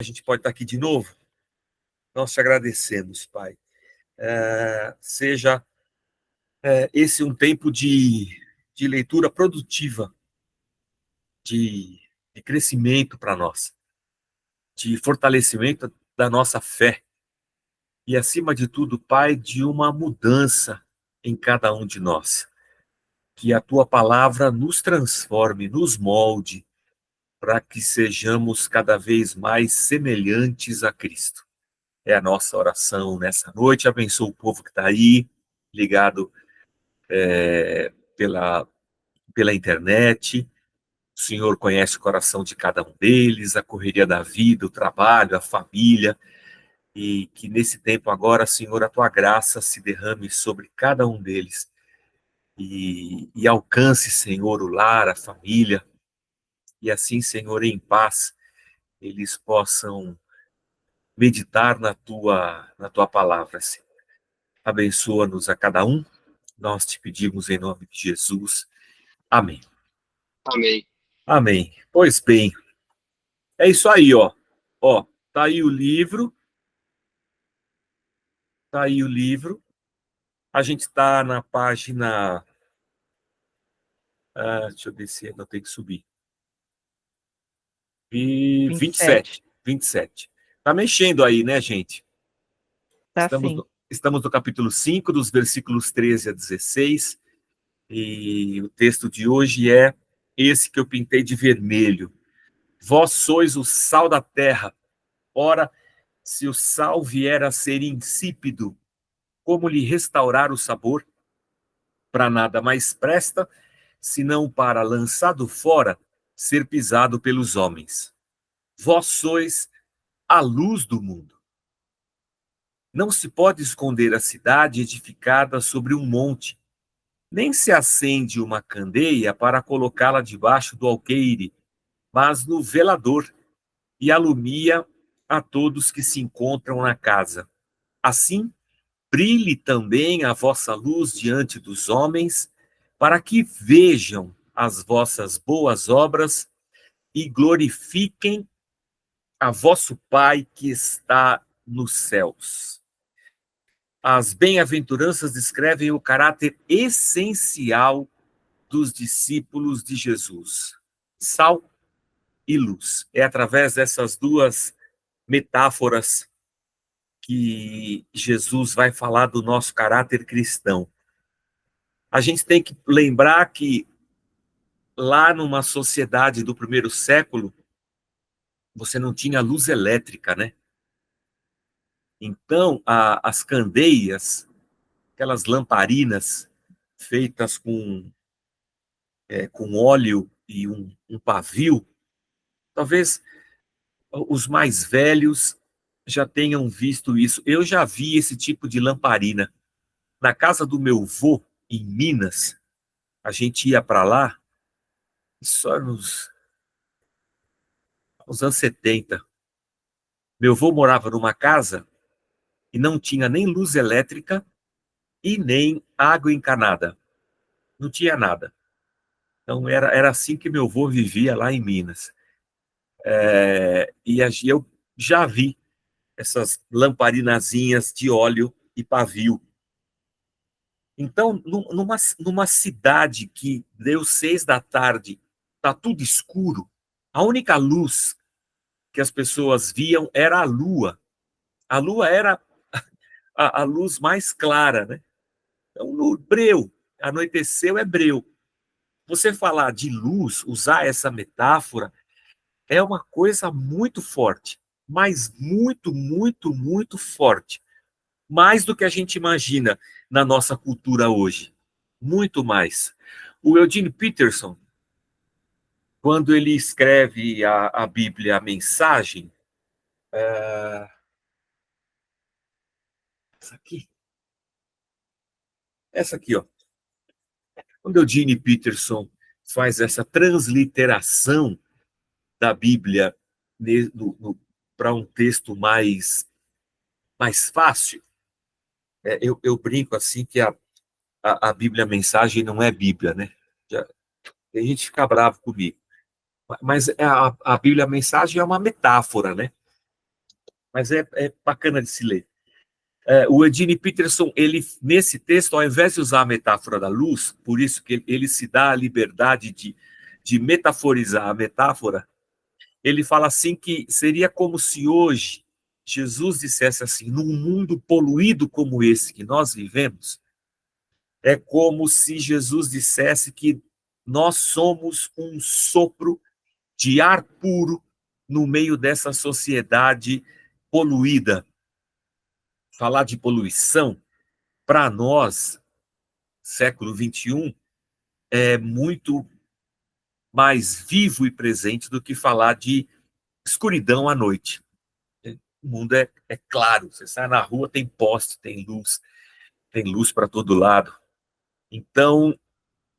A gente pode estar aqui de novo. Nós te agradecemos, Pai. Seja esse um tempo de leitura produtiva, de crescimento para nós, de fortalecimento da nossa fé e, acima de tudo, Pai, de uma mudança em cada um de nós. Que a Tua palavra nos transforme, nos molde, para que sejamos cada vez mais semelhantes a Cristo. É a nossa oração nessa noite. Abençoa o povo que está aí, ligado pela internet. O Senhor conhece o coração de cada um deles, a correria da vida, o trabalho, a família. E que nesse tempo agora, Senhor, a Tua graça se derrame sobre cada um deles. E alcance, Senhor, o lar, a família. E assim, Senhor, em paz, eles possam meditar na tua palavra, Senhor. Abençoa-nos a cada um. Nós te pedimos em nome de Jesus. Amém. Amém. Amém. Pois bem, é isso aí, ó. Ó, tá aí o livro. Tá aí o livro. A gente está na página... deixa eu ver se eu tenho que subir. 27. 27. Tá mexendo aí, né, gente? Tá sim. Estamos no capítulo 5, dos versículos 13 a 16. E o texto de hoje é esse que eu pintei de vermelho. Vós sois o sal da terra. Ora, se o sal vier a ser insípido, como lhe restaurar o sabor? Para nada mais presta, senão para, lançado fora, ser pisado pelos homens. Vós sois a luz do mundo. Não se pode esconder a cidade edificada sobre um monte, nem se acende uma candeia para colocá-la debaixo do alqueire, mas no velador, e alumia a todos que se encontram na casa. Assim, brilhe também a vossa luz diante dos homens, para que vejam as vossas boas obras e glorifiquem a vosso Pai que está nos céus. As bem-aventuranças descrevem o caráter essencial dos discípulos de Jesus. Sal e luz. É através dessas duas metáforas que Jesus vai falar do nosso caráter cristão. A gente tem que lembrar que lá numa sociedade do primeiro século, você não tinha luz elétrica, né? Então, as candeias, aquelas lamparinas feitas com óleo e um pavio, talvez os mais velhos já tenham visto isso. Eu já vi esse tipo de lamparina. Na casa do meu avô, em Minas, a gente ia para lá só nos anos 70. Meu avô morava numa casa e não tinha nem luz elétrica e nem água encanada. Não tinha nada. Então, era assim que meu avô vivia lá em Minas. E eu já vi essas lamparinazinhas de óleo e pavio. Então, numa cidade que deu 6 da tarde, está tudo escuro, a única luz que as pessoas viam era a lua. A lua era a luz mais clara, né? Então, no breu, anoiteceu é breu. Você falar de luz, usar essa metáfora, é uma coisa muito forte, mas muito, muito, muito forte. Mais do que a gente imagina na nossa cultura hoje. Muito mais. O Eugene Peterson, quando ele escreve a Bíblia, a mensagem, essa aqui, ó. Quando o Eugene Peterson faz essa transliteração da Bíblia para um texto mais fácil, eu brinco assim que a Bíblia a mensagem não é Bíblia, né? Tem gente que fica bravo comigo. Mas a Bíblia a mensagem é uma metáfora, né? mas é bacana de se ler. O Eugene Peterson, ele, nesse texto, ao invés de usar a metáfora da luz, por isso que ele se dá a liberdade de metaforizar a metáfora, ele fala assim que seria como se hoje Jesus dissesse assim, num mundo poluído como esse que nós vivemos, é como se Jesus dissesse que nós somos um sopro de ar puro no meio dessa sociedade poluída. Falar de poluição, para nós, século XXI, é muito mais vivo e presente do que falar de escuridão à noite. O mundo é claro, você sai na rua, tem poste, tem luz para todo lado. Então,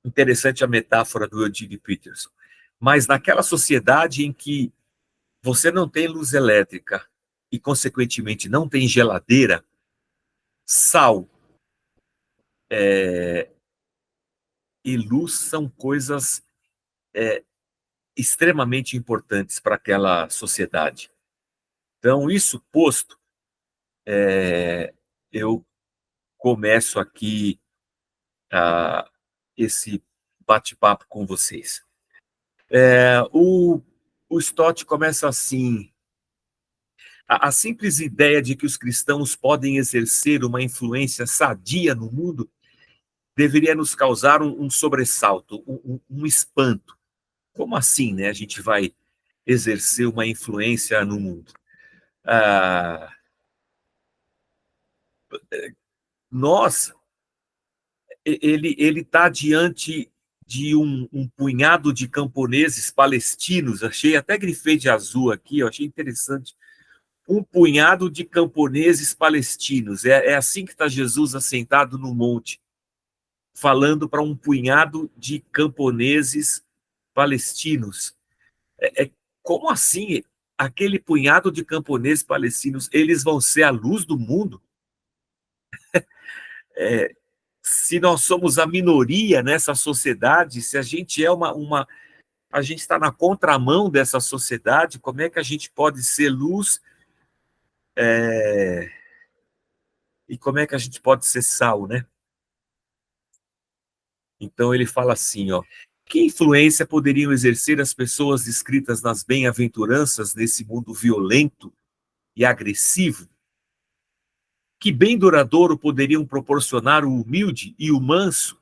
interessante a metáfora do Eugene Peterson. Mas naquela sociedade em que você não tem luz elétrica e, consequentemente, não tem geladeira, sal e luz são coisas extremamente importantes para aquela sociedade. Então, isso posto, eu começo aqui esse bate-papo com vocês. O Stott começa assim: a simples ideia de que os cristãos podem exercer uma influência sadia no mundo deveria nos causar um sobressalto, um espanto. Como assim, né? A gente vai exercer uma influência no mundo? Nós, ele está diante de um punhado de camponeses palestinos, achei, até grifei de azul aqui, eu achei interessante, um punhado de camponeses palestinos, é assim que está Jesus assentado no monte, falando para um punhado de camponeses palestinos. Como assim? Aquele punhado de camponeses palestinos, eles vão ser a luz do mundo? Se nós somos a minoria nessa sociedade, se a gente é a gente está na contramão dessa sociedade, como é que a gente pode ser luz e como é que a gente pode ser sal, né? Então ele fala assim, ó, que influência poderiam exercer as pessoas descritas nas bem-aventuranças nesse mundo violento e agressivo? Que bem duradouro poderiam proporcionar o humilde e o manso,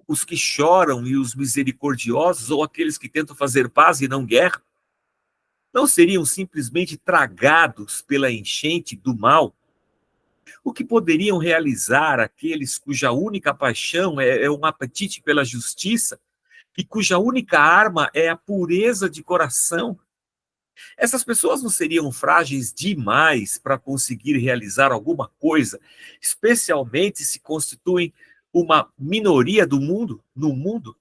os que choram e os misericordiosos, ou aqueles que tentam fazer paz e não guerra? Não seriam simplesmente tragados pela enchente do mal? O que poderiam realizar aqueles cuja única paixão é um apetite pela justiça e cuja única arma é a pureza de coração? Essas pessoas não seriam frágeis demais para conseguir realizar alguma coisa, especialmente se constituem uma minoria do mundo, no mundo?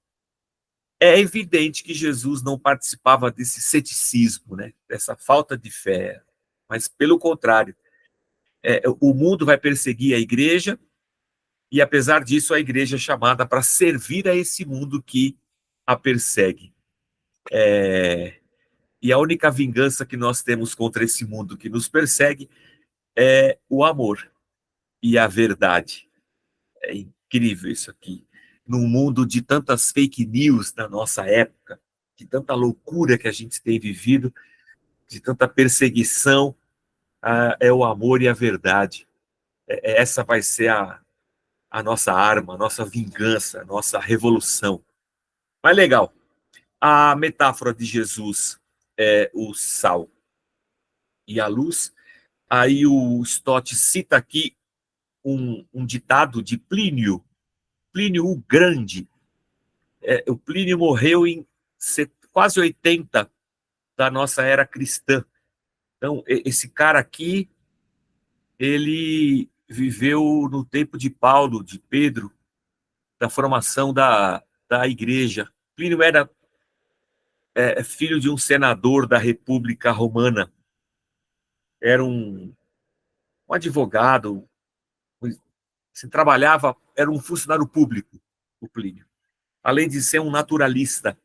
É evidente que Jesus não participava desse ceticismo, né? Dessa falta de fé, mas pelo contrário, o mundo vai perseguir a igreja e, apesar disso, a igreja é chamada para servir a esse mundo que a persegue. E a única vingança que nós temos contra esse mundo que nos persegue é o amor e a verdade. É incrível isso aqui. Num mundo de tantas fake news na nossa época, de tanta loucura que a gente tem vivido, de tanta perseguição, é o amor e a verdade. Essa vai ser a nossa arma, a nossa vingança, a nossa revolução. Mas legal, a metáfora de Jesus é o sal e a luz. Aí o Stott cita aqui um ditado de Plínio, Plínio o Grande. O Plínio morreu em quase 80 da nossa era cristã. Então, esse cara aqui, ele viveu no tempo de Paulo, de Pedro, da formação da igreja. Plínio era filho de um senador da República Romana. Era um advogado, se trabalhava, era um funcionário público, o Plínio. Além de ser um naturalista.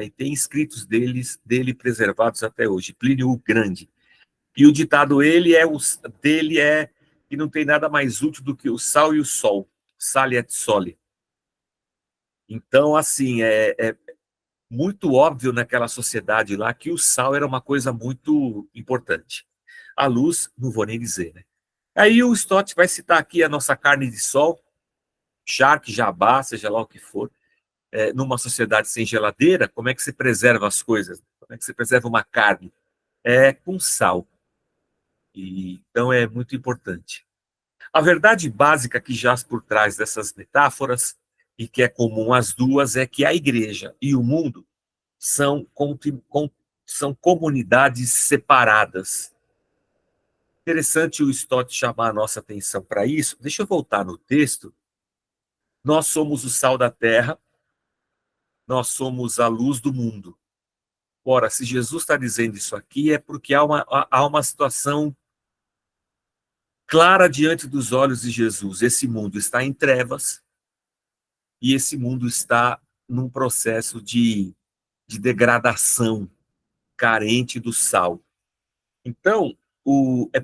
E tem escritos dele preservados até hoje, Plínio o Grande. E o ditado dele é que não tem nada mais útil do que o sal e o sol, sale et sole. Então, assim, é muito óbvio naquela sociedade lá que o sal era uma coisa muito importante. A luz, não vou nem dizer, né? Aí o Stott vai citar aqui a nossa carne de sol, charque, jabá, seja lá o que for, numa sociedade sem geladeira, como é que você preserva as coisas? Como é que você preserva uma carne? É com sal. Então é muito importante. A verdade básica que jaz por trás dessas metáforas, e que é comum às duas, é que a igreja e o mundo são comunidades separadas. Interessante o Stott chamar a nossa atenção para isso. Deixa eu voltar no texto. Nós somos o sal da terra, nós somos a luz do mundo. Ora, se Jesus está dizendo isso aqui, é porque há uma situação clara diante dos olhos de Jesus. Esse mundo está em trevas e esse mundo está num processo de degradação, carente do sal. Então,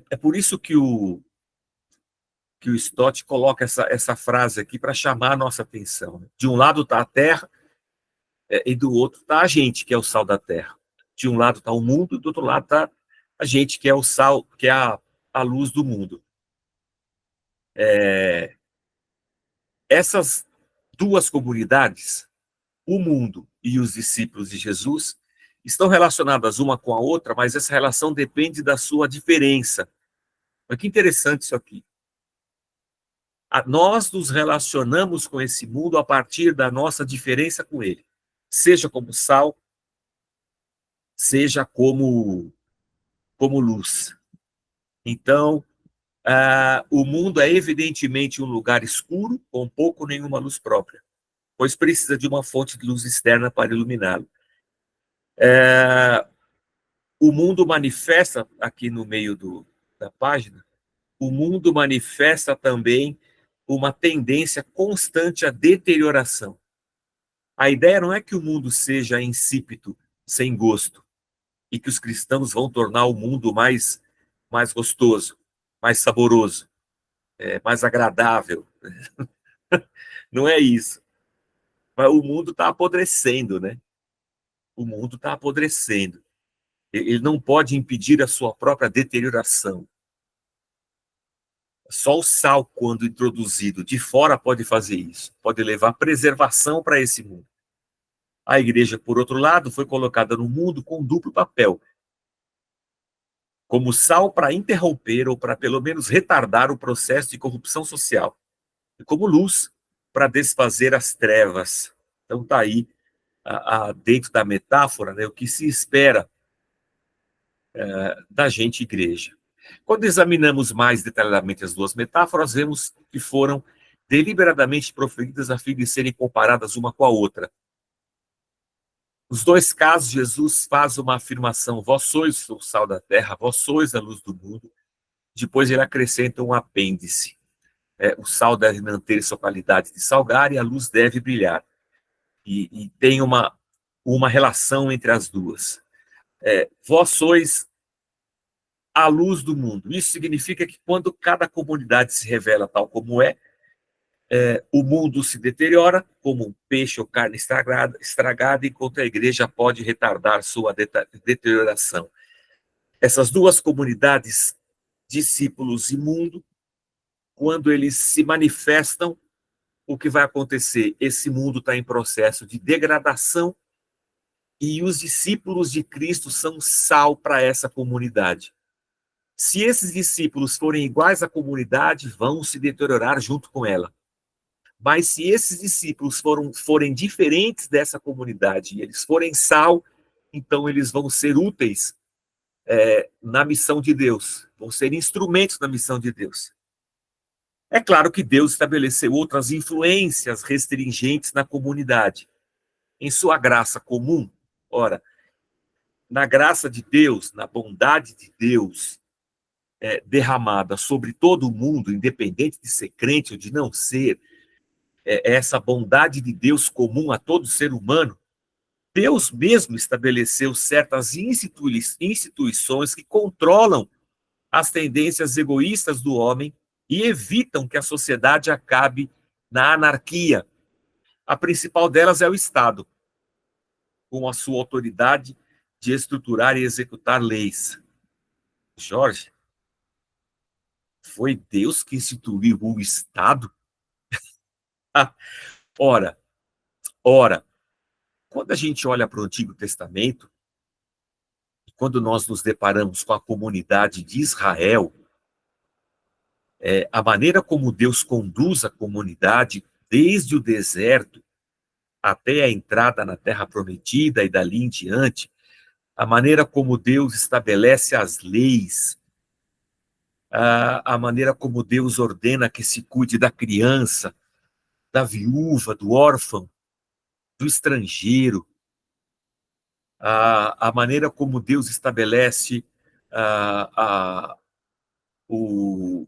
é por isso que o Stott coloca essa frase aqui para chamar a nossa atenção. De um lado está a terra, e do outro está a gente, que é o sal da terra. De um lado está o mundo, e do outro lado está a gente, que é o sal, que é a luz do mundo. Essas duas comunidades, o mundo e os discípulos de Jesus, estão relacionadas uma com a outra, mas essa relação depende da sua diferença. Olha que interessante isso aqui. Nós nos relacionamos com esse mundo a partir da nossa diferença com ele, seja como sal, seja como luz. Então, o mundo é evidentemente um lugar escuro, com pouco ou nenhuma luz própria, pois precisa de uma fonte de luz externa para iluminá-lo. O mundo manifesta, aqui no meio da página, o mundo manifesta também uma tendência constante à deterioração. A ideia não é que o mundo seja insípido, sem gosto, e que os cristãos vão tornar o mundo mais gostoso, mais saboroso, mais agradável. Não é isso. Mas o mundo está apodrecendo, né? O mundo está apodrecendo. Ele não pode impedir a sua própria deterioração. Só o sal, quando introduzido de fora, pode fazer isso. Pode levar preservação para esse mundo. A igreja, por outro lado, foi colocada no mundo com um duplo papel. Como sal para interromper ou para pelo menos retardar o processo de corrupção social. E como luz para desfazer as trevas. Então está aí, dentro da metáfora, né, o que se espera da gente igreja. Quando examinamos mais detalhadamente as duas metáforas, vemos que foram deliberadamente proferidas a fim de serem comparadas uma com a outra. Nos dois casos, Jesus faz uma afirmação: vós sois o sal da terra, vós sois a luz do mundo. Depois ele acrescenta um apêndice. O sal deve manter sua qualidade de salgar e a luz deve brilhar. E tem uma relação entre as duas. Vós sois a luz do mundo. Isso significa que quando cada comunidade se revela tal como o mundo se deteriora, como um peixe ou carne estragada, enquanto a igreja pode retardar sua deterioração. Essas duas comunidades, discípulos e mundo, quando eles se manifestam, o que vai acontecer? Esse mundo está em processo de degradação e os discípulos de Cristo são sal para essa comunidade. Se esses discípulos forem iguais à comunidade, vão se deteriorar junto com ela. Mas se esses discípulos forem diferentes dessa comunidade e eles forem sal, então eles vão ser úteis na missão de Deus, vão ser instrumentos na missão de Deus. É claro que Deus estabeleceu outras influências restringentes na comunidade. Em sua graça comum, ora, na graça de Deus, na bondade de Deus derramada sobre todo o mundo, independente de ser crente ou de não ser, essa bondade de Deus comum a todo ser humano, Deus mesmo estabeleceu certas instituições que controlam as tendências egoístas do homem e evitam que a sociedade acabe na anarquia. A principal delas é o Estado, com a sua autoridade de estruturar e executar leis. Jorge, foi Deus que instituiu o Estado? Ora, quando a gente olha para o Antigo Testamento, quando nós nos deparamos com a comunidade de Israel, a maneira como Deus conduz a comunidade desde o deserto até a entrada na Terra Prometida e dali em diante, a maneira como Deus estabelece as leis, a maneira como Deus ordena que se cuide da criança, da viúva, do órfão, do estrangeiro, a maneira como Deus estabelece o,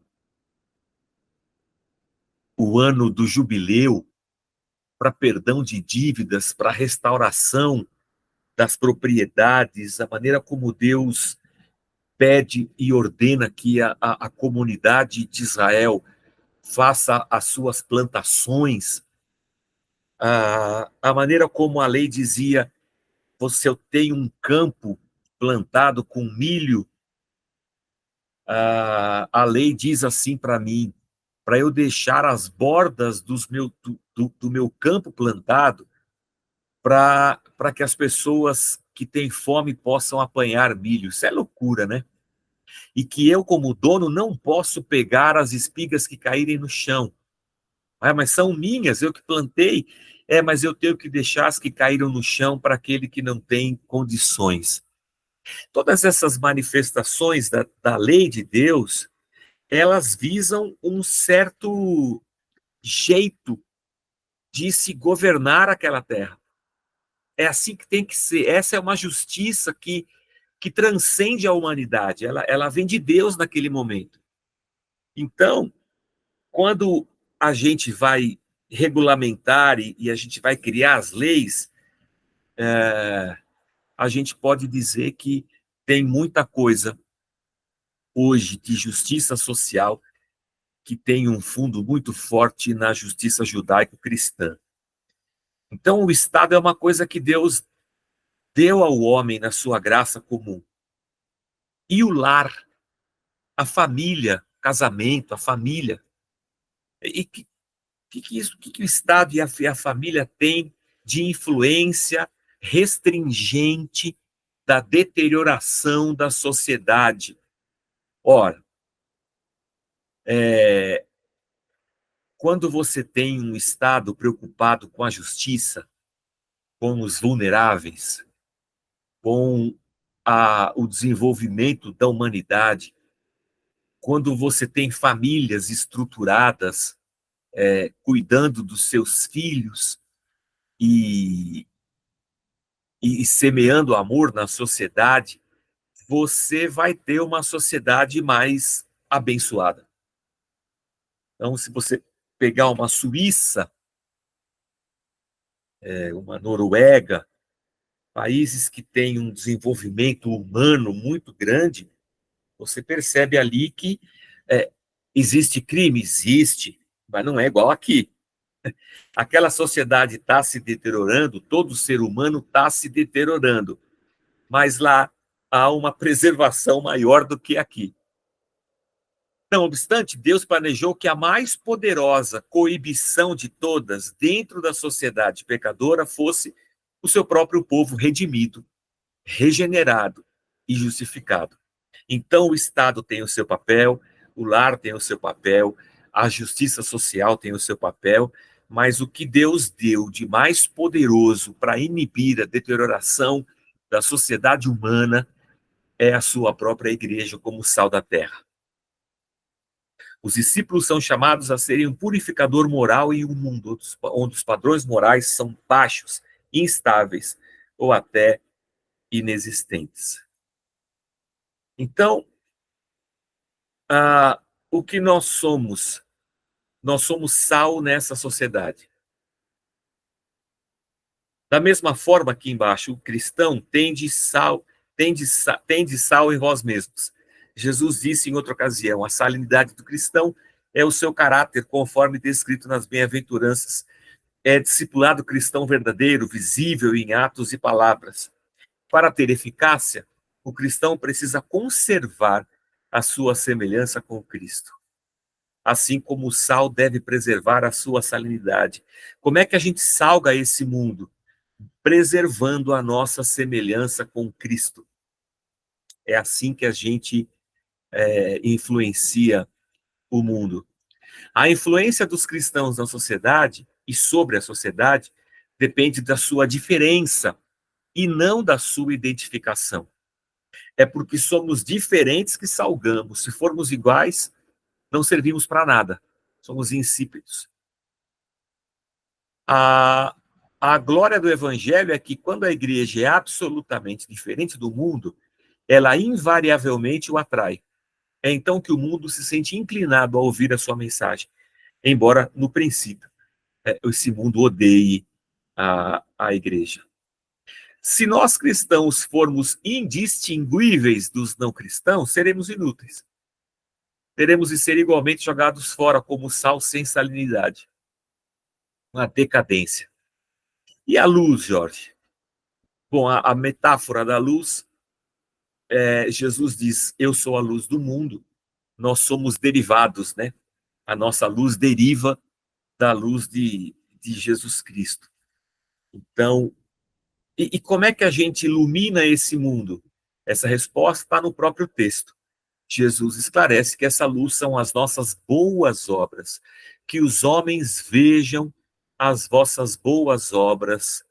o ano do jubileu para perdão de dívidas, para restauração das propriedades, a maneira como Deus pede e ordena que a comunidade de Israel faça as suas plantações, a maneira como a lei dizia, se eu tenho um campo plantado com milho, a lei diz assim para mim, para eu deixar as bordas do meu campo plantado, para que as pessoas que têm fome possam apanhar milho. Isso é loucura, né? E que eu, como dono, não posso pegar as espigas que caírem no chão. Mas são minhas, eu que plantei. Mas eu tenho que deixar as que caíram no chão para aquele que não tem condições. Todas essas manifestações da lei de Deus, elas visam um certo jeito de se governar aquela terra. É assim que tem que ser. Essa é uma justiça que transcende a humanidade. Ela vem de Deus naquele momento. Então, quando a gente vai regulamentar e a gente vai criar as leis, a gente pode dizer que tem muita coisa hoje de justiça social que tem um fundo muito forte na justiça judaico-cristã. Então, o Estado é uma coisa que Deus deu ao homem na sua graça comum. E o lar, a família, casamento, a família. E que o Estado e a família têm de influência restringente da deterioração da sociedade? Ora, quando você tem um Estado preocupado com a justiça, com os vulneráveis, com o desenvolvimento da humanidade, quando você tem famílias estruturadas, cuidando dos seus filhos e semeando amor na sociedade, você vai ter uma sociedade mais abençoada. Então, se você pegar uma Suíça, uma Noruega, países que têm um desenvolvimento humano muito grande, você percebe ali que existe crime, existe, mas não é igual aqui. Aquela sociedade está se deteriorando, todo ser humano está se deteriorando, mas lá há uma preservação maior do que aqui. Não obstante, Deus planejou que a mais poderosa coibição de todas dentro da sociedade pecadora fosse o seu próprio povo redimido, regenerado e justificado. Então, o Estado tem o seu papel, o lar tem o seu papel, a justiça social tem o seu papel, mas o que Deus deu de mais poderoso para inibir a deterioração da sociedade humana é a sua própria igreja como sal da terra. Os discípulos são chamados a serem um purificador moral em um mundo onde os padrões morais são baixos, instáveis ou até inexistentes. Então, o que nós somos? Nós somos sal nessa sociedade. Da mesma forma, aqui embaixo, o cristão tem de sal em vós mesmos. Jesus disse em outra ocasião: a salinidade do cristão é o seu caráter, conforme descrito nas bem-aventuranças. É discipulado cristão verdadeiro, visível em atos e palavras. Para ter eficácia, o cristão precisa conservar a sua semelhança com Cristo. Assim como o sal deve preservar a sua salinidade. Como é que a gente salga esse mundo? Preservando a nossa semelhança com Cristo. É assim que a gente influencia o mundo. A influência dos cristãos na sociedade e sobre a sociedade depende da sua diferença e não da sua identificação. É porque somos diferentes que salgamos. Se formos iguais, não servimos para nada. Somos insípidos. A glória do evangelho é que quando a igreja é absolutamente diferente do mundo, ela invariavelmente o atrai. É então que o mundo se sente inclinado a ouvir a sua mensagem, embora, no princípio, esse mundo odeie a igreja. Se nós cristãos formos indistinguíveis dos não cristãos, seremos inúteis. Teremos de ser igualmente jogados fora como sal sem salinidade. Uma decadência. E a luz, Jorge? Bom, a metáfora da luz, Jesus diz: eu sou a luz do mundo. Nós somos derivados, né? A nossa luz deriva da luz de Jesus Cristo. Então, e como é que a gente ilumina esse mundo? Essa resposta está no próprio texto. Jesus esclarece que essa luz são as nossas boas obras, que os homens vejam as vossas boas obras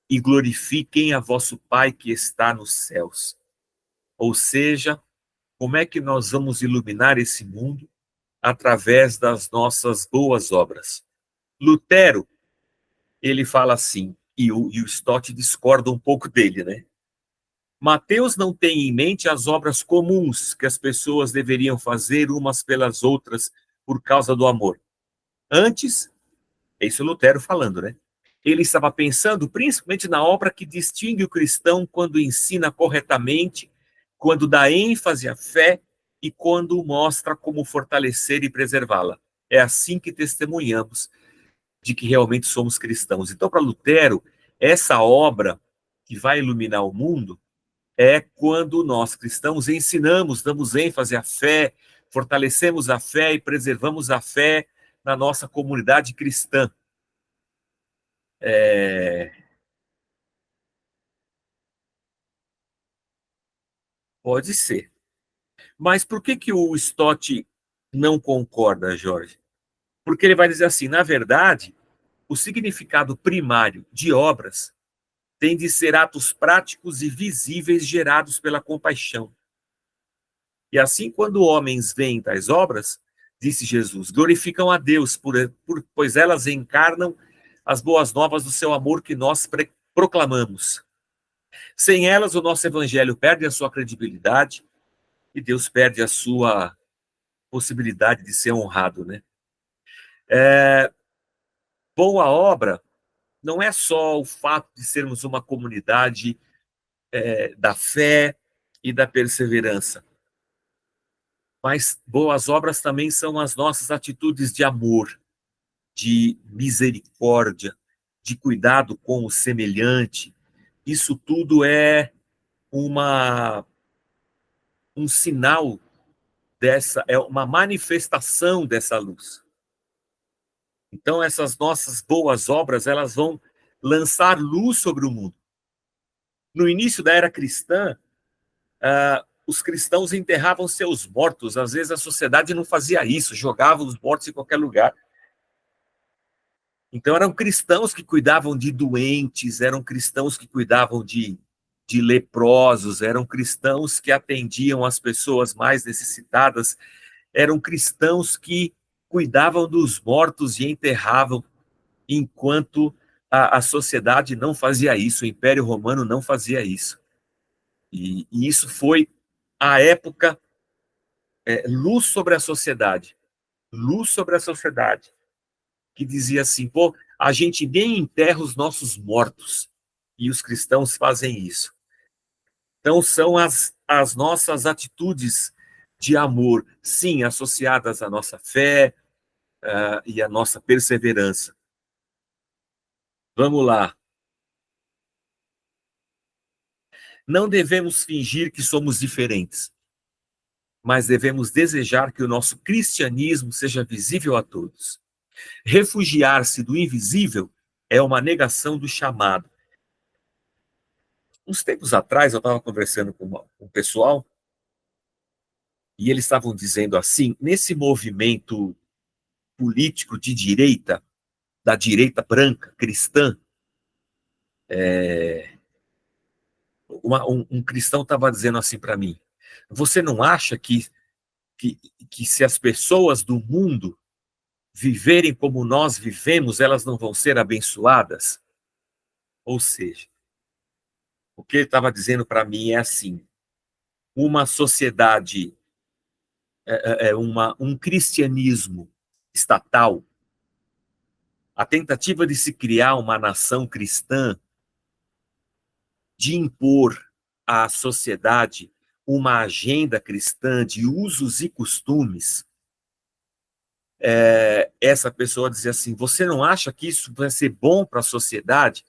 e glorifiquem a vosso Pai que está nos céus. Ou seja, como é que nós vamos iluminar esse mundo? Através das nossas boas obras. Lutero, ele fala assim, e o Stott discorda um pouco dele, né? Mateus não tem em mente as obras comuns que as pessoas deveriam fazer umas pelas outras por causa do amor. Antes, é isso Lutero falando, né? Ele estava pensando principalmente na obra que distingue o cristão quando ensina corretamente, quando dá ênfase à fé e quando mostra como fortalecer e preservá-la. É assim que testemunhamos de que realmente somos cristãos. Então, para Lutero, essa obra que vai iluminar o mundo é quando nós, cristãos, ensinamos, damos ênfase à fé, fortalecemos a fé e preservamos a fé na nossa comunidade cristã. Pode ser. Mas por que o Stott não concorda, Jorge? Porque ele vai dizer assim, na verdade, o significado primário de obras tem de ser atos práticos e visíveis gerados pela compaixão. E assim, quando homens veem tais obras, disse Jesus, glorificam a Deus, pois elas encarnam as boas novas do seu amor que nós proclamamos. Sem elas, o nosso evangelho perde a sua credibilidade e Deus perde a sua possibilidade de ser honrado, né? Boa obra não é só o fato de sermos uma comunidade da fé e da perseverança, mas boas obras também são as nossas atitudes de amor, de misericórdia, de cuidado com o semelhante. Isso tudo é um sinal é uma manifestação dessa luz. Então, essas nossas boas obras, elas vão lançar luz sobre o mundo. No início da era cristã, os cristãos enterravam seus mortos. Às vezes a sociedade não fazia isso, jogava os mortos em qualquer lugar. Então, eram cristãos que cuidavam de doentes, eram cristãos que cuidavam de leprosos, eram cristãos que atendiam as pessoas mais necessitadas, eram cristãos que cuidavam dos mortos e enterravam, enquanto a sociedade não fazia isso, o Império Romano não fazia isso. E isso foi a época, luz sobre a sociedade, que dizia assim, pô, a gente nem enterra os nossos mortos, e os cristãos fazem isso. Então, são as nossas atitudes de amor, sim, associadas à nossa fé e à nossa perseverança. Vamos lá. Não devemos fingir que somos diferentes, mas devemos desejar que o nosso cristianismo seja visível a todos. Refugiar-se do invisível é uma negação do chamado. Uns tempos atrás, eu estava conversando com um pessoal e eles estavam dizendo assim, nesse movimento político de direita, da direita branca, cristã, um cristão estava dizendo assim para mim, você não acha que se as pessoas do mundo viverem como nós vivemos, elas não vão ser abençoadas? Ou seja, o que ele estava dizendo para mim é assim, uma sociedade, um cristianismo estatal, a tentativa de se criar uma nação cristã, de impor à sociedade uma agenda cristã de usos e costumes, essa pessoa dizia assim, você não acha que isso vai ser bom para a sociedade?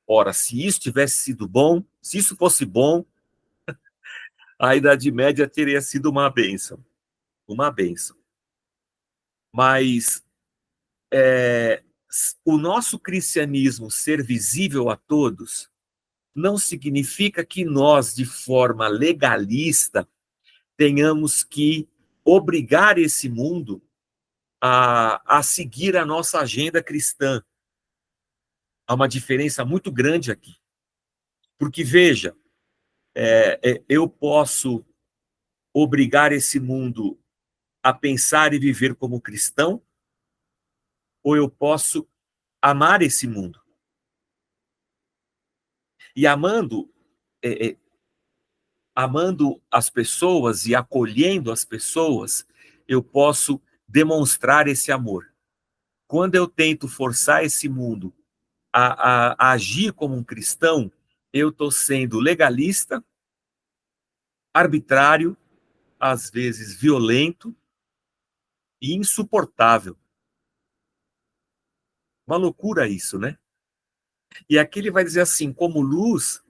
Ora, se isso tivesse sido bom, se isso fosse bom, a Idade Média teria sido uma bênção. Uma bênção. Mas o nosso cristianismo ser visível a todos não significa que nós, de forma legalista, tenhamos que obrigar esse mundo a seguir a nossa agenda cristã. Há uma diferença muito grande aqui. Porque, veja, eu posso obrigar esse mundo a pensar e viver como cristão, ou eu posso amar esse mundo. E amando as pessoas e acolhendo as pessoas, eu posso demonstrar esse amor. Quando eu tento forçar esse mundo a agir como um cristão, eu estou sendo legalista, arbitrário, às vezes violento e insuportável. Uma loucura isso, né? E aqui ele vai dizer assim, como luz,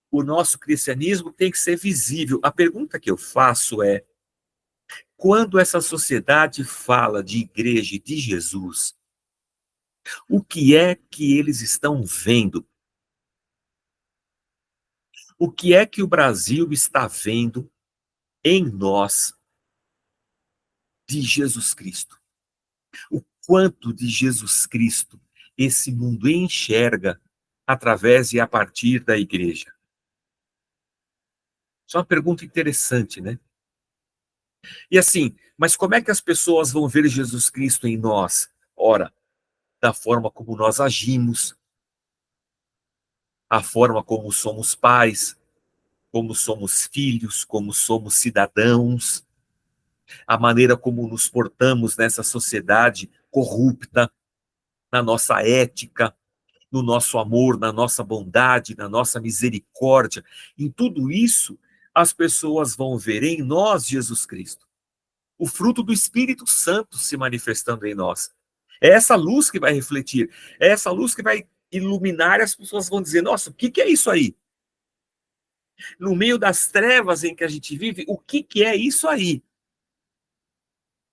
o nosso cristianismo tem que ser visível. A pergunta que eu faço é, quando essa sociedade fala de igreja e de Jesus, o que é que eles estão vendo? O que é que o Brasil está vendo em nós de Jesus Cristo? O quanto de Jesus Cristo esse mundo enxerga através e a partir da igreja? Isso é uma pergunta interessante, né? E assim, mas como é que as pessoas vão ver Jesus Cristo em nós? Ora, da forma como nós agimos, a forma como somos pais, como somos filhos, como somos cidadãos, a maneira como nos portamos nessa sociedade corrupta, na nossa ética, no nosso amor, na nossa bondade, na nossa misericórdia. Em tudo isso, as pessoas vão ver em nós Jesus Cristo, o fruto do Espírito Santo se manifestando em nós. É essa luz que vai refletir, é essa luz que vai iluminar e as pessoas vão dizer, nossa, o que é isso aí? No meio das trevas em que a gente vive, o que é isso aí?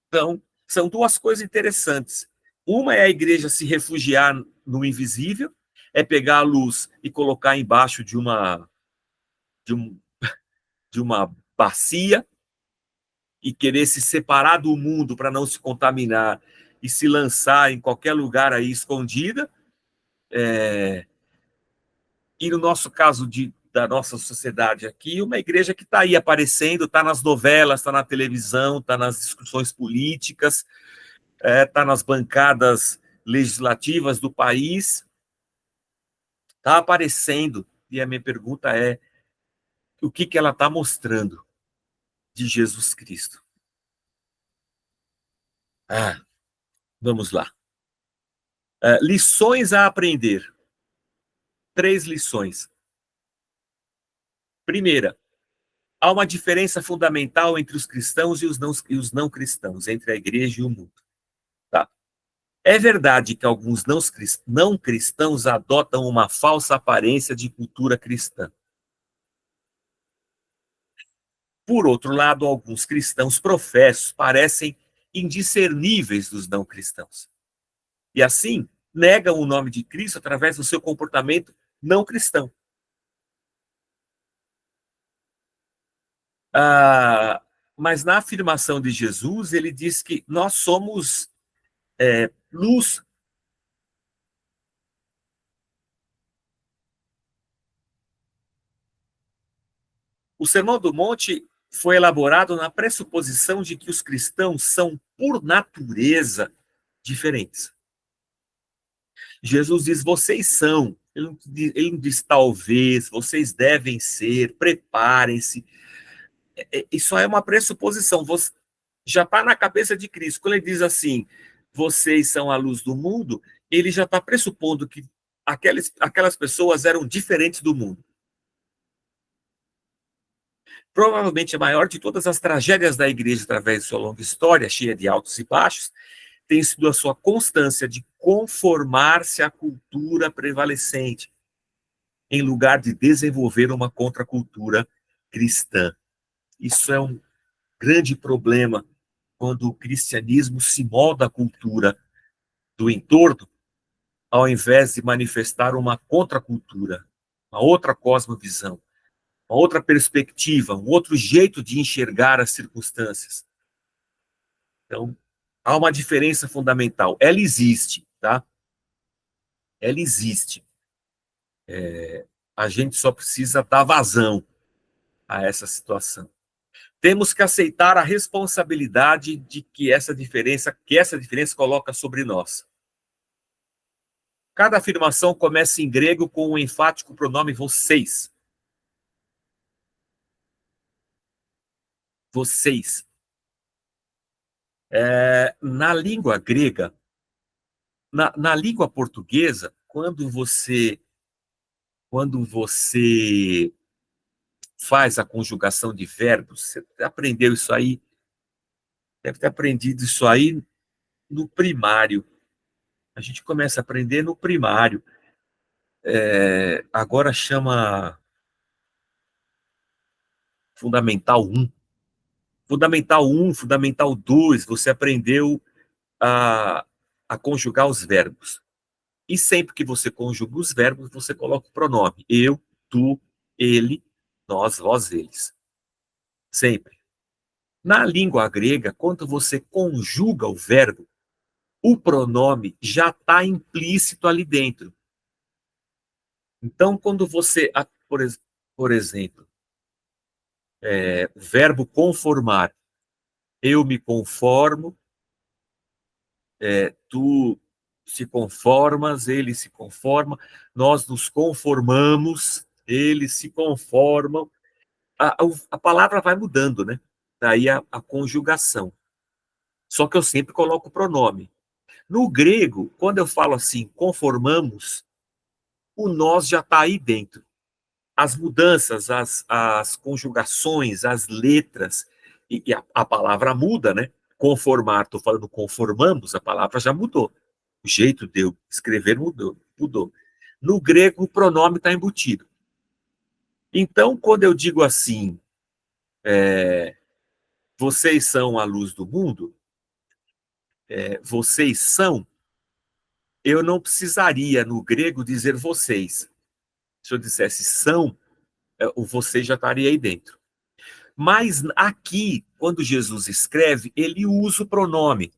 Então, são duas coisas interessantes. Uma é a igreja se refugiar no invisível, é pegar a luz e colocar embaixo de, um, de uma bacia e querer se separar do mundo para não se contaminar e se lançar em qualquer lugar aí escondida. E no nosso caso da nossa sociedade aqui, uma igreja que está aí aparecendo, está nas novelas, está na televisão, está nas discussões políticas, está nas bancadas legislativas do país, está aparecendo. E a minha pergunta é, o que ela está mostrando de Jesus Cristo? Vamos lá. Lições a aprender. 3 lições. Primeira, há uma diferença fundamental entre os cristãos e os não cristãos, entre a igreja e o mundo. Tá? É verdade que alguns não cristãos adotam uma falsa aparência de cultura cristã. Por outro lado, alguns cristãos professos parecem indiscerníveis dos não cristãos. E assim, negam o nome de Cristo através do seu comportamento não cristão. Mas na afirmação de Jesus, ele diz que nós somos luz. O Sermão do Monte foi elaborado na pressuposição de que os cristãos são, por natureza, diferentes. Jesus diz, vocês são. Ele não diz talvez, vocês devem ser, preparem-se. Isso é uma pressuposição. Já está na cabeça de Cristo. Quando ele diz assim, vocês são a luz do mundo, ele já está pressupondo que aquelas pessoas eram diferentes do mundo. Provavelmente a maior de todas as tragédias da igreja, através de sua longa história, cheia de altos e baixos, tem sido a sua constância de conformar-se à cultura prevalecente, em lugar de desenvolver uma contracultura cristã. Isso é um grande problema quando o cristianismo se molda à cultura do entorno, ao invés de manifestar uma contracultura, uma outra cosmovisão, uma outra perspectiva, um outro jeito de enxergar as circunstâncias. Então, há uma diferença fundamental. Ela existe, tá? Ela existe. A gente só precisa dar vazão a essa situação. Temos que aceitar a responsabilidade de que essa diferença coloca sobre nós. Cada afirmação começa em grego com o enfático pronome vocês. Vocês. Na língua grega, na língua portuguesa, quando você faz a conjugação de verbos, você aprendeu isso aí, deve ter aprendido isso aí no primário. A gente começa a aprender no primário. Agora chama Fundamental 1. Fundamental 1, Fundamental 2, você aprendeu a conjugar os verbos. E sempre que você conjuga os verbos, você coloca o pronome. Eu, tu, ele, nós, vós, eles. Sempre. Na língua grega, quando você conjuga o verbo, o pronome já está implícito ali dentro. Então, quando você, por exemplo, o verbo conformar, eu me conformo, tu se conformas, ele se conforma, nós nos conformamos, eles se conformam. A palavra vai mudando, né? Daí a conjugação. Só que eu sempre coloco o pronome. No grego, quando eu falo assim, conformamos, o nós já está aí dentro. As mudanças, as conjugações, as letras, e a palavra muda, né? Conformar, estou falando conformamos, a palavra já mudou. O jeito de eu escrever mudou. No grego, o pronome está embutido. Então, quando eu digo assim, vocês são a luz do mundo, vocês são, eu não precisaria, no grego, dizer vocês. Se eu dissesse são, o você já estaria aí dentro. Mas aqui, quando Jesus escreve, ele usa o pronome.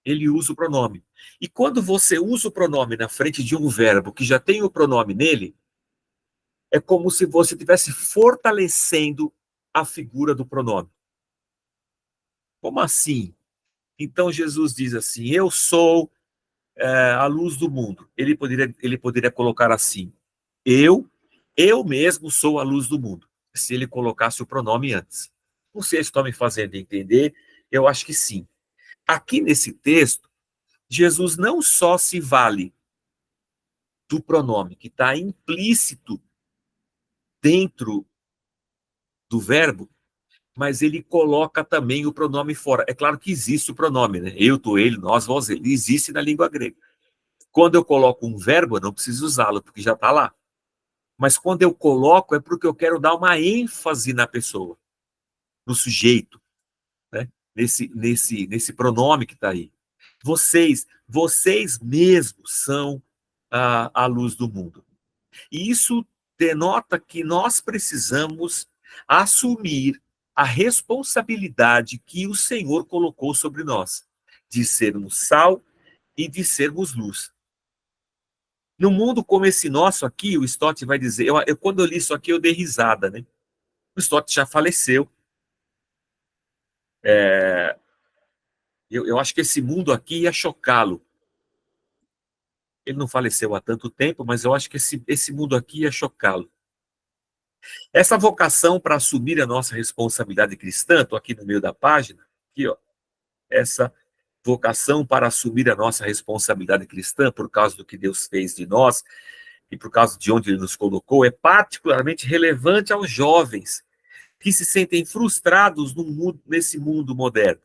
Ele usa o pronome. E quando você usa o pronome na frente de um verbo que já tem o pronome nele, é como se você estivesse fortalecendo a figura do pronome. Como assim? Então Jesus diz assim, eu sou a luz do mundo. Ele poderia colocar assim, eu mesmo sou a luz do mundo, se ele colocasse o pronome antes. Não sei se estão me fazendo entender, eu acho que sim. Aqui nesse texto, Jesus não só se vale do pronome, que está implícito dentro do verbo, mas ele coloca também o pronome fora. É claro que existe o pronome, né? Eu, tu, ele, nós, vós, ele. Existe na língua grega. Quando eu coloco um verbo, eu não preciso usá-lo, porque já está lá. Mas quando eu coloco, é porque eu quero dar uma ênfase na pessoa, no sujeito, né? Nesse pronome que está aí. Vocês mesmos são a luz do mundo. E isso denota que nós precisamos assumir a responsabilidade que o Senhor colocou sobre nós, de sermos sal e de sermos luz. No mundo como esse nosso aqui, o Stott vai dizer, quando eu li isso aqui eu dei risada, né? O Stott já faleceu. Eu acho que esse mundo aqui ia chocá-lo. Ele não faleceu há tanto tempo, mas eu acho que esse mundo aqui ia chocá-lo. Essa vocação para assumir a nossa responsabilidade cristã, estou aqui no meio da página, aqui, ó, essa vocação para assumir a nossa responsabilidade cristã por causa do que Deus fez de nós e por causa de onde Ele nos colocou, é particularmente relevante aos jovens que se sentem frustrados nesse mundo moderno.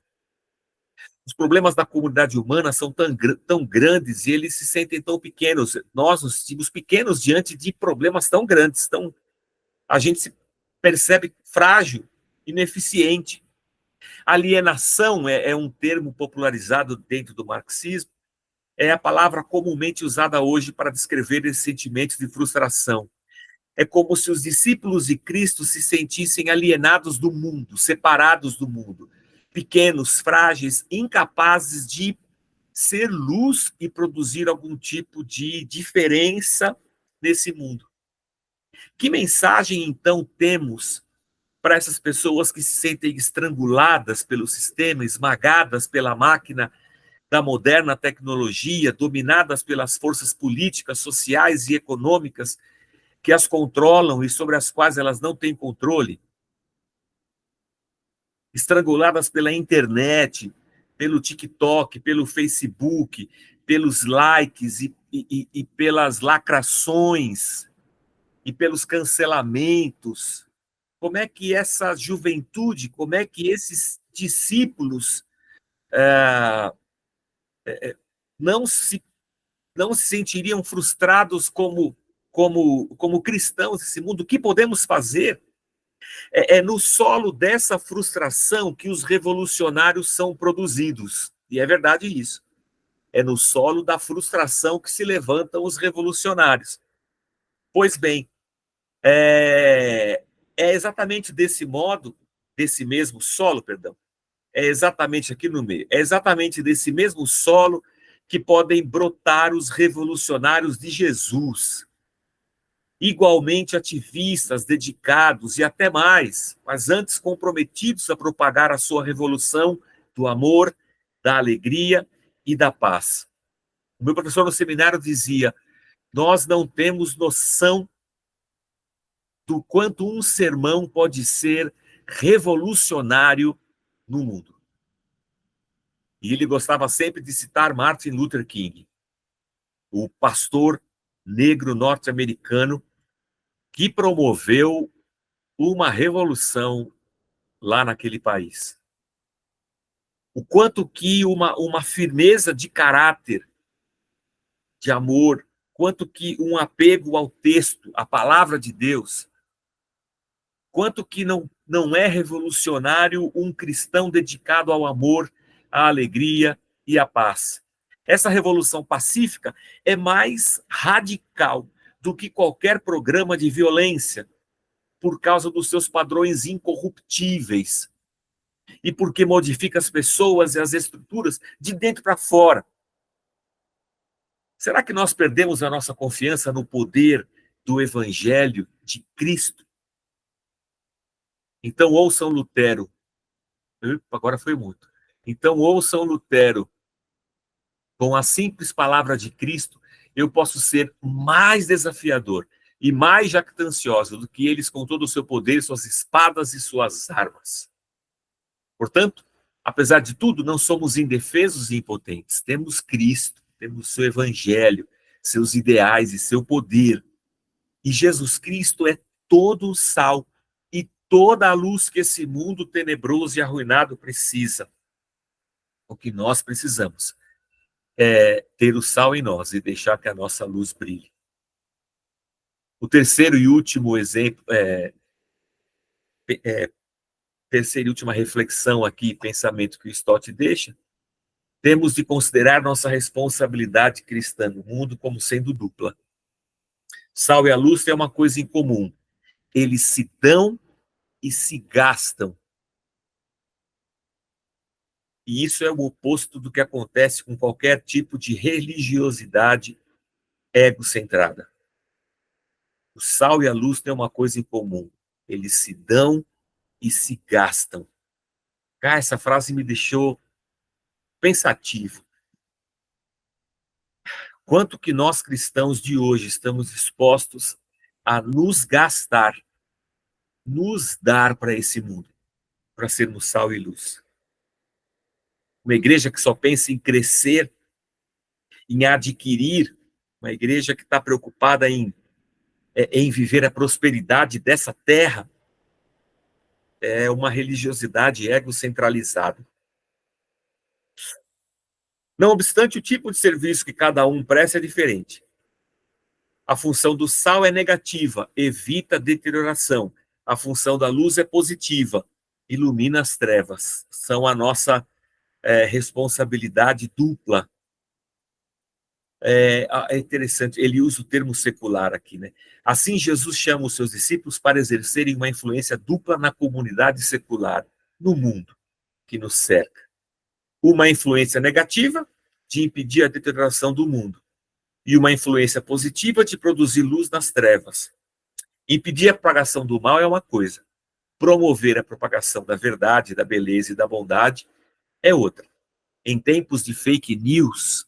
Os problemas da comunidade humana são tão grandes e eles se sentem tão pequenos. Nós nos sentimos pequenos diante de problemas tão grandes. A gente se percebe frágil, ineficiente. Alienação é um termo popularizado dentro do marxismo. É a palavra comumente usada hoje para descrever esses sentimentos de frustração. É como se os discípulos de Cristo se sentissem alienados do mundo, separados do mundo, pequenos, frágeis, incapazes de ser luz e produzir algum tipo de diferença nesse mundo. Que mensagem, então, temos para essas pessoas que se sentem estranguladas pelo sistema, esmagadas pela máquina da moderna tecnologia, dominadas pelas forças políticas, sociais e econômicas que as controlam e sobre as quais elas não têm controle, estranguladas pela internet, pelo TikTok, pelo Facebook, pelos likes e pelas lacrações e pelos cancelamentos. Como é que essa juventude, como é que esses discípulos não se sentiriam frustrados como cristãos desse mundo? O que podemos fazer? É no solo dessa frustração que os revolucionários são produzidos. E é verdade isso. É no solo da frustração que se levantam os revolucionários. Pois bem, é exatamente desse mesmo solo, é exatamente aqui no meio, é exatamente desse mesmo solo que podem brotar os revolucionários de Jesus, igualmente ativistas, dedicados e até mais, mas antes comprometidos a propagar a sua revolução do amor, da alegria e da paz. O meu professor no seminário dizia: nós não temos noção do quanto um sermão pode ser revolucionário no mundo. E ele gostava sempre de citar Martin Luther King, o pastor negro norte-americano que promoveu uma revolução lá naquele país. O quanto que uma firmeza de caráter, de amor, quanto que um apego ao texto, à palavra de Deus, quanto que não é revolucionário um cristão dedicado ao amor, à alegria e à paz. Essa revolução pacífica é mais radical do que qualquer programa de violência, por causa dos seus padrões incorruptíveis e porque modifica as pessoas e as estruturas de dentro para fora. Será que nós perdemos a nossa confiança no poder do Evangelho de Cristo? Então, ouçam Lutero. Agora foi muito. Então, ouçam Lutero. Com a simples palavra de Cristo, eu posso ser mais desafiador e mais jactancioso do que eles com todo o seu poder, suas espadas e suas armas. Portanto, apesar de tudo, não somos indefesos e impotentes. Temos Cristo, temos seu Evangelho, seus ideais e seu poder. E Jesus Cristo é todo o sal e toda a luz que esse mundo tenebroso e arruinado precisa. O que nós precisamos é ter o sal em nós e deixar que a nossa luz brilhe. O terceiro e último exemplo, terceira e última reflexão aqui, pensamento que o Stott deixa, temos de considerar nossa responsabilidade cristã no mundo como sendo dupla. Sal e a luz têm uma coisa em comum. Eles se dão e se gastam. E isso é o oposto do que acontece com qualquer tipo de religiosidade egocentrada. O sal e a luz têm uma coisa em comum. Eles se dão e se gastam. Cara, essa frase me deixou pensativo. Quanto que nós cristãos de hoje estamos dispostos a nos gastar, nos dar para esse mundo, para sermos sal e luz. Uma igreja que só pensa em crescer, em adquirir, uma igreja que está preocupada em viver a prosperidade dessa terra, é uma religiosidade egocentralizada. Não obstante, o tipo de serviço que cada um presta é diferente. A função do sal é negativa, evita a deterioração. A função da luz é positiva, ilumina as trevas. São a nossa responsabilidade dupla. É interessante, ele usa o termo secular aqui, né? Assim, Jesus chama os seus discípulos para exercerem uma influência dupla na comunidade secular, no mundo que nos cerca. Uma influência negativa, de impedir a deterioração do mundo, e uma influência positiva de produzir luz nas trevas. Impedir a propagação do mal é uma coisa, promover a propagação da verdade, da beleza e da bondade é outra. Em tempos de fake news,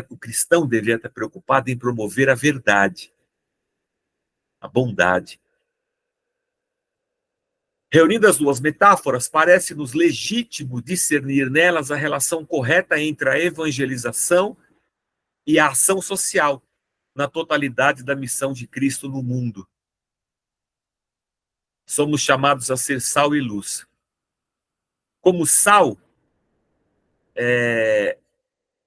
o cristão deveria estar preocupado em promover a verdade, a bondade. Reunindo as duas metáforas, parece-nos legítimo discernir nelas a relação correta entre a evangelização e a ação social, na totalidade da missão de Cristo no mundo. Somos chamados a ser sal e luz. Como sal,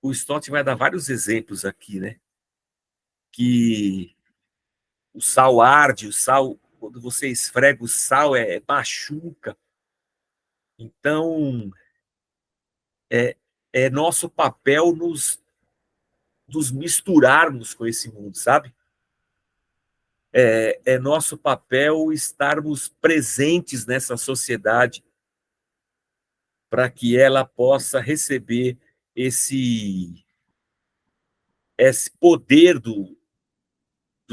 o Stott vai dar vários exemplos aqui, né? Que o sal arde, quando você esfrega o sal, machuca. Então, é nosso papel nos misturarmos com esse mundo, sabe? É nosso papel estarmos presentes nessa sociedade para que ela possa receber esse poder do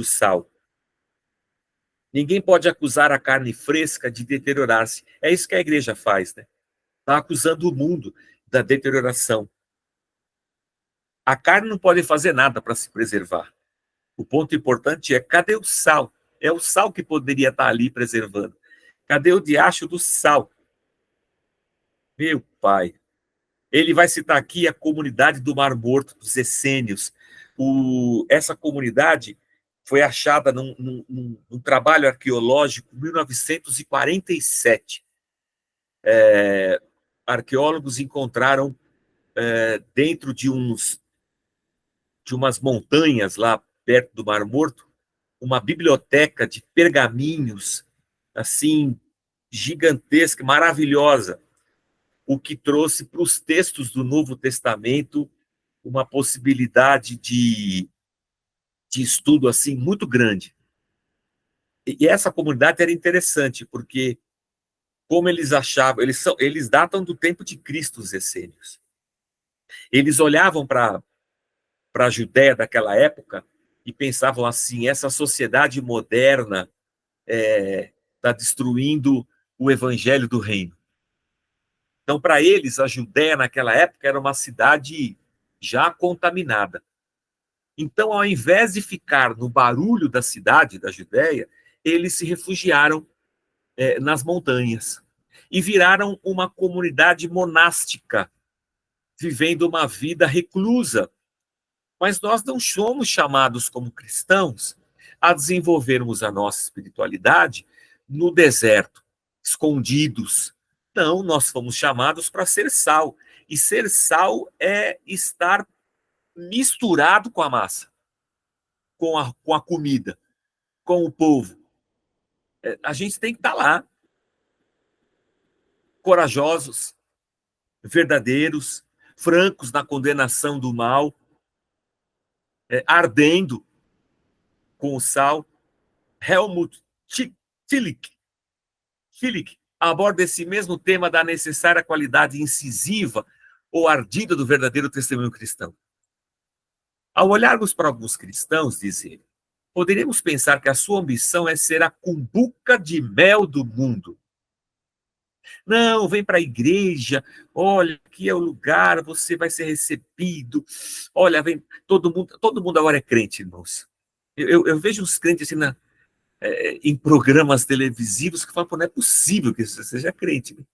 sal. Ninguém pode acusar a carne fresca de deteriorar-se. É isso que a igreja faz, né? Está acusando o mundo da deterioração. A carne não pode fazer nada para se preservar. O ponto importante é, cadê o sal? É o sal que poderia estar ali preservando. Cadê o diacho do sal? Meu pai. Ele vai citar aqui a comunidade do Mar Morto, dos essênios. Essa comunidade foi achada num trabalho arqueológico em 1947. Arqueólogos encontraram dentro de umas montanhas lá perto do Mar Morto, uma biblioteca de pergaminhos, assim, gigantesca, maravilhosa, o que trouxe para os textos do Novo Testamento uma possibilidade de estudo assim muito grande. E essa comunidade era interessante, porque como eles achavam, eles datam do tempo de Cristo, os essênios. Eles olhavam para a Judéia daquela época e pensavam assim, essa sociedade moderna está destruindo o evangelho do reino. Então, para eles, a Judéia naquela época era uma cidade já contaminada. Então, ao invés de ficar no barulho da cidade, da Judéia, eles se refugiaram nas montanhas e viraram uma comunidade monástica, vivendo uma vida reclusa. Mas nós não somos chamados como cristãos a desenvolvermos a nossa espiritualidade no deserto, escondidos. Não, nós fomos chamados para ser sal. E ser sal é estar misturado com a massa, com a comida, com o povo. A gente tem que estar lá, corajosos, verdadeiros, francos na condenação do mal, ardendo com o sal. Helmut Tillich aborda esse mesmo tema da necessária qualidade incisiva ou ardida do verdadeiro testemunho cristão. Ao olharmos para alguns cristãos, diz ele, poderíamos pensar que a sua ambição é ser a cumbuca de mel do mundo. Não, vem para a igreja, olha, aqui é o lugar, você vai ser recebido. Olha, vem, todo mundo agora é crente, irmãos. Eu vejo os crentes assim em programas televisivos que falam, pô, não é possível que você seja crente. Né?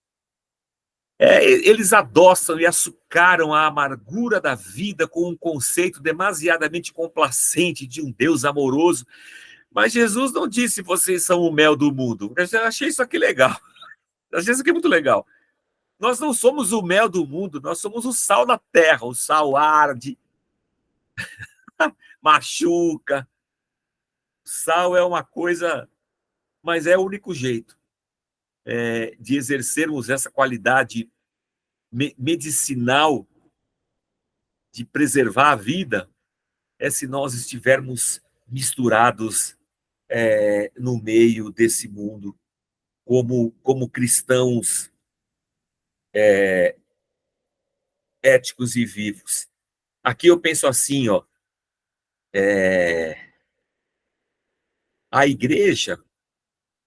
Eles adoçam e açucaram a amargura da vida com um conceito demasiadamente complacente de um Deus amoroso. Mas Jesus não disse, vocês são o mel do mundo. Eu já achei isso aqui legal. Eu achei isso aqui muito legal. Nós não somos o mel do mundo, nós somos o sal da terra. O sal arde, machuca. O sal é uma coisa, mas é o único jeito de exercermos essa qualidade medicinal de preservar a vida, se nós estivermos misturados no meio desse mundo, como cristãos éticos e vivos. Aqui eu penso assim, ó, a igreja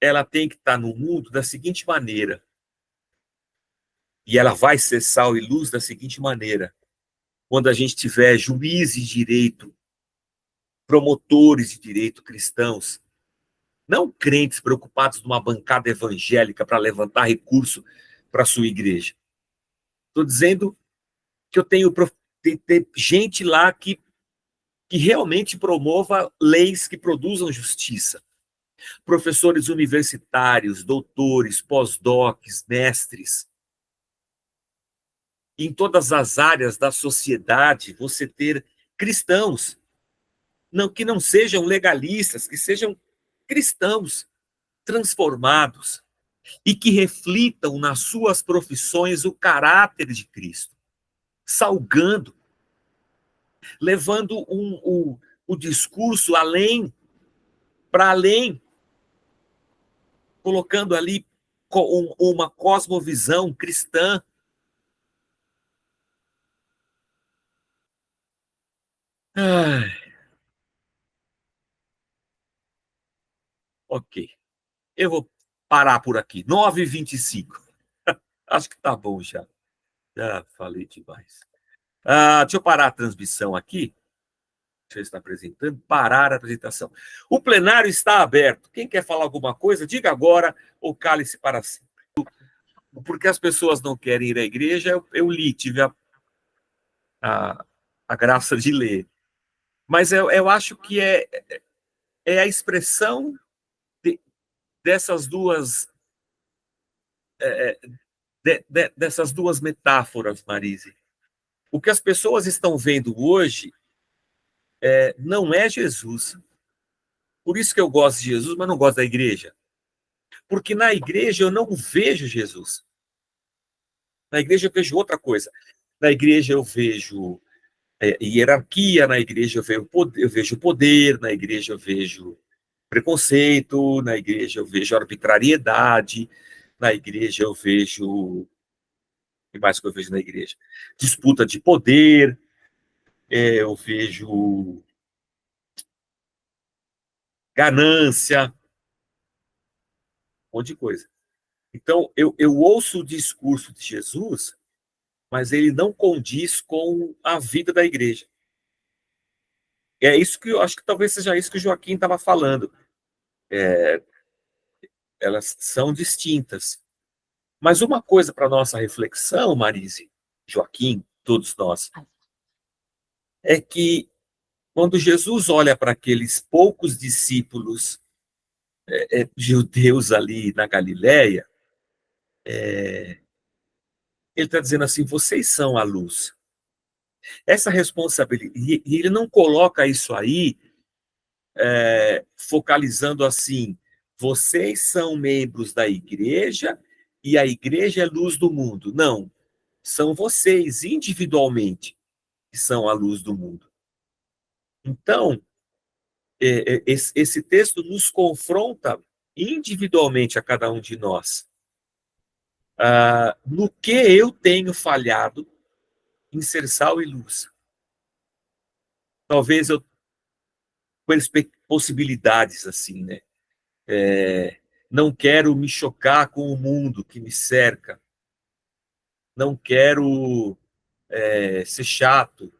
ela tem que estar no mundo da seguinte maneira, e ela vai ser sal e luz da seguinte maneira, quando a gente tiver juízes de direito, promotores de direito cristãos, não crentes preocupados numa bancada evangélica para levantar recurso para a sua igreja. Estou dizendo que eu tenho ter gente lá que realmente promova leis que produzam justiça. Professores universitários, doutores, pós-docs, mestres. Em todas as áreas da sociedade, você ter cristãos, que não sejam legalistas, que sejam cristãos transformados e que reflitam nas suas profissões o caráter de Cristo, salgando, levando o discurso para além, colocando ali uma cosmovisão cristã. Ok. Eu vou parar por aqui. 9h25. Acho que tá bom já. Já falei demais. Deixa eu parar a transmissão aqui. Deixa eu estar apresentando. Parar a apresentação. O plenário está aberto. Quem quer falar alguma coisa, diga agora ou cale-se para sempre. Porque as pessoas não querem ir à igreja, eu li, tive a graça de ler. Mas eu acho que é a expressão dessas duas dessas duas metáforas, Marise. O que as pessoas estão vendo hoje não é Jesus. Por isso que eu gosto de Jesus, mas não gosto da igreja. Porque na igreja eu não vejo Jesus. Na igreja eu vejo outra coisa. Na igreja eu vejo hierarquia, na igreja eu vejo poder, na igreja eu vejo preconceito, na igreja eu vejo arbitrariedade, na igreja eu vejo... O que mais que eu vejo na igreja? Disputa de poder, eu vejo ganância, um monte de coisa. Então, eu ouço o discurso de Jesus, mas ele não condiz com a vida da igreja. É isso que eu acho que talvez seja isso que o Joaquim estava falando. Elas são distintas. Mas uma coisa para nossa reflexão, Marise, Joaquim, todos nós, é que quando Jesus olha para aqueles poucos discípulos judeus ali na Galileia, ele está dizendo assim: vocês são a luz. Essa responsabilidade, e ele não coloca isso aí focalizando assim: vocês são membros da igreja e a igreja é luz do mundo. Não, são vocês individualmente que são a luz do mundo. Então, esse texto nos confronta individualmente a cada um de nós. No que eu tenho falhado em ser sal e luz. Talvez eu possibilidades assim, né? Não quero me chocar com o mundo que me cerca. Não quero ser chato.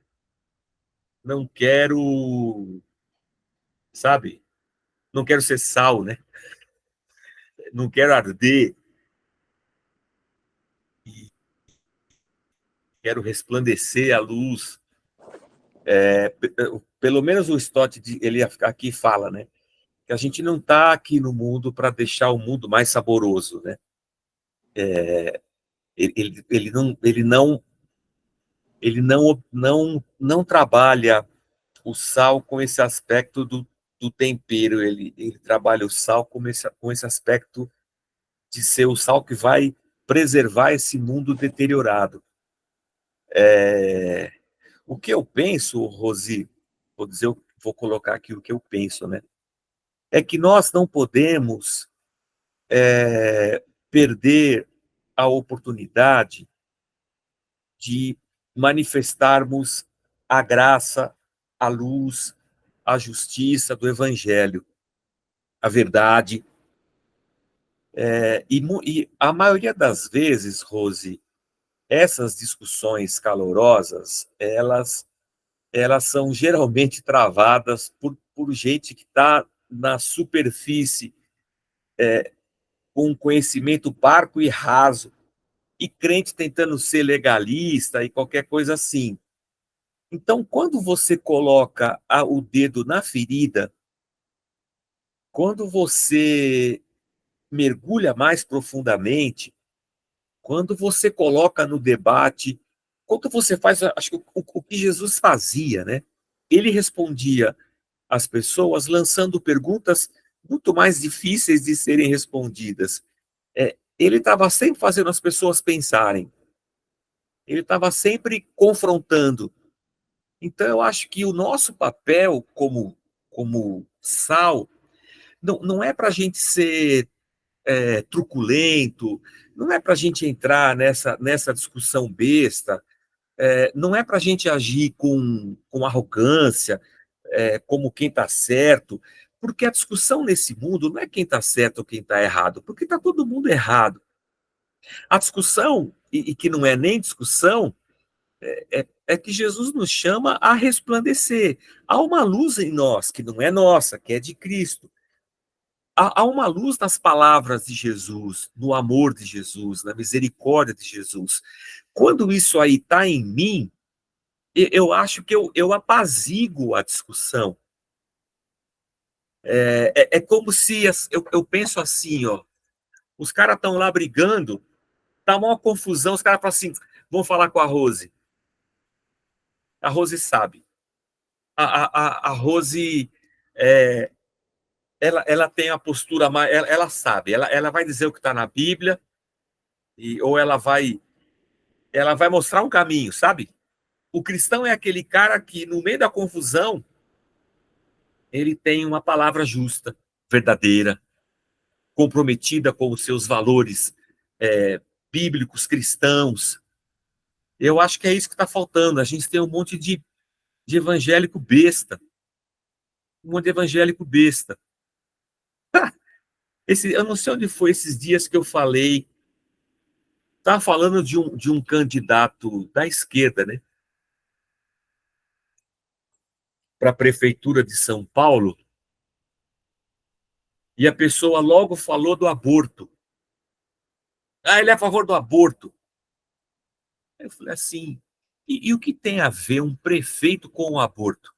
Não quero, sabe? Não quero ser sal, né? Não quero arder. E quero resplandecer a luz. Pelo menos o Stott, ele aqui fala, né? Que a gente não está aqui no mundo para deixar o mundo mais saboroso, né? Ele não trabalha o sal com esse aspecto do tempero. Ele trabalha o sal com esse aspecto de ser o sal que vai preservar esse mundo deteriorado. O que eu penso, Rosi, vou colocar aqui o que eu penso, né? É que nós não podemos perder a oportunidade de manifestarmos a graça, a luz, a justiça do Evangelho, a verdade. E a maioria das vezes, Rose, essas discussões calorosas, elas são geralmente travadas por gente que está na superfície, com um conhecimento parco e raso, e crente tentando ser legalista e qualquer coisa assim. Então, quando você coloca o dedo na ferida, quando você mergulha mais profundamente, quando você coloca no debate, quando você faz, acho que o que Jesus fazia, né? Ele respondia às pessoas lançando perguntas muito mais difíceis de serem respondidas. Ele estava sempre fazendo as pessoas pensarem. Ele estava sempre confrontando. Então, eu acho que o nosso papel como sal não é para a gente ser truculento, não é para a gente entrar nessa discussão besta, não é para a gente agir com arrogância, como quem está certo, porque a discussão nesse mundo não é quem está certo ou quem está errado, porque está todo mundo errado. A discussão, e que não é nem discussão, é que Jesus nos chama a resplandecer. Há uma luz em nós, que não é nossa, que é de Cristo. Há uma luz nas palavras de Jesus, no amor de Jesus, na misericórdia de Jesus. Quando isso aí está em mim, eu acho que eu apazigo a discussão. É como se, eu penso assim, ó, os caras estão lá brigando, tá uma confusão, os caras falam assim, vão falar com a Rose. A Rose sabe. A Rose, ela tem a postura mais, ela sabe, ela vai dizer o que está na Bíblia, ou ela vai mostrar um caminho, sabe? O cristão é aquele cara que, no meio da confusão, ele tem uma palavra justa, verdadeira, comprometida com os seus valores bíblicos, cristãos. Eu acho que é isso que está faltando. A gente tem um monte de evangélico besta. Um monte de evangélico besta. Eu não sei onde foi esses dias que eu falei. Estava falando de um candidato da esquerda, né? Para a prefeitura de São Paulo. E a pessoa logo falou do aborto. Ele é a favor do aborto. Eu falei assim, e o que tem a ver um prefeito com o aborto?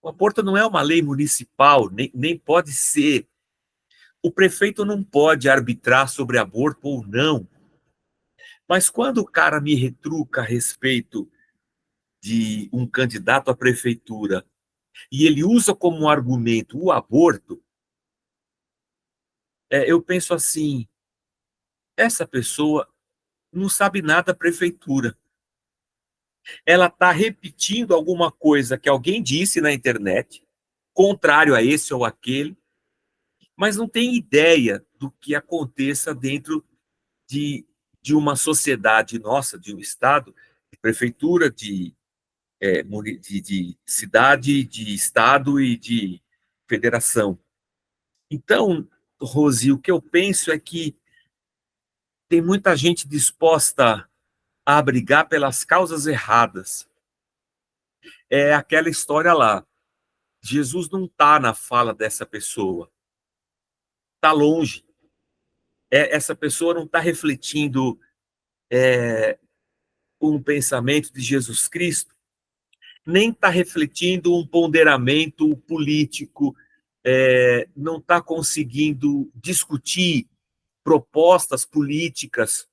O aborto não é uma lei municipal, nem pode ser. O prefeito não pode arbitrar sobre aborto ou não. Mas quando o cara me retruca a respeito de um candidato à prefeitura e ele usa como argumento o aborto, eu penso assim, essa pessoa não sabe nada da prefeitura. Ela está repetindo alguma coisa que alguém disse na internet, contrário a esse ou aquele, mas não tem ideia do que aconteça dentro de, de uma sociedade nossa, de um estado, de prefeitura, de cidade, de estado e de federação. Então, Rosi, o que eu penso é que tem muita gente disposta a brigar pelas causas erradas. É aquela história lá. Jesus não está na fala dessa pessoa. Está longe. Essa pessoa não está refletindo um pensamento de Jesus Cristo, nem está refletindo um ponderamento político, não está conseguindo discutir propostas políticas.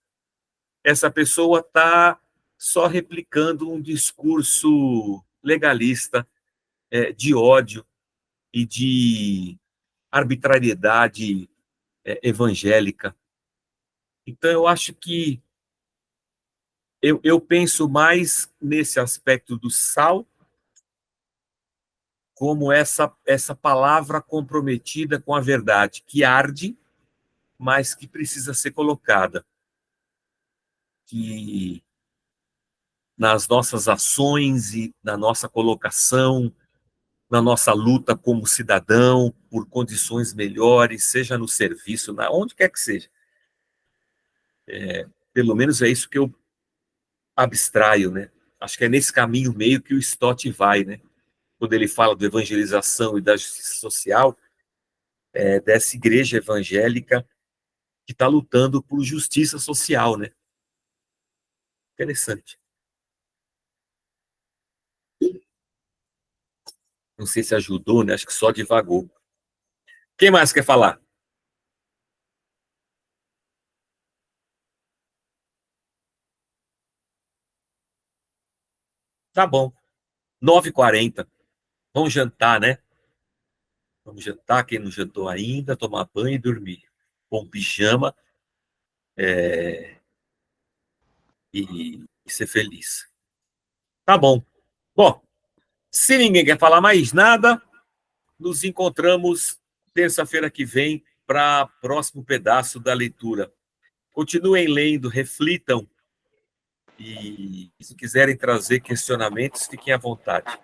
Essa pessoa está só replicando um discurso legalista, de ódio e de arbitrariedade evangélica. Então, eu acho que eu penso mais nesse aspecto do sal como essa palavra comprometida com a verdade, que arde, mas que precisa ser colocada. Que nas nossas ações e na nossa colocação, na nossa luta como cidadão, por condições melhores, seja no serviço, onde quer que seja. Pelo menos é isso que eu abstraio, né? Acho que é nesse caminho meio que o Stott vai, né? Quando ele fala da evangelização e da justiça social, dessa igreja evangélica que está lutando por justiça social, né? Interessante. Não sei se ajudou, né? Acho que só divagou. Quem mais quer falar? Tá bom. 9h40. Vamos jantar, né? Vamos jantar, quem não jantou ainda, tomar banho e dormir. Com pijama, e ser feliz. Tá bom. Bom, se ninguém quer falar mais nada, nos encontramos terça-feira que vem para o próximo pedaço da leitura. Continuem lendo, reflitam e se quiserem trazer questionamentos, fiquem à vontade.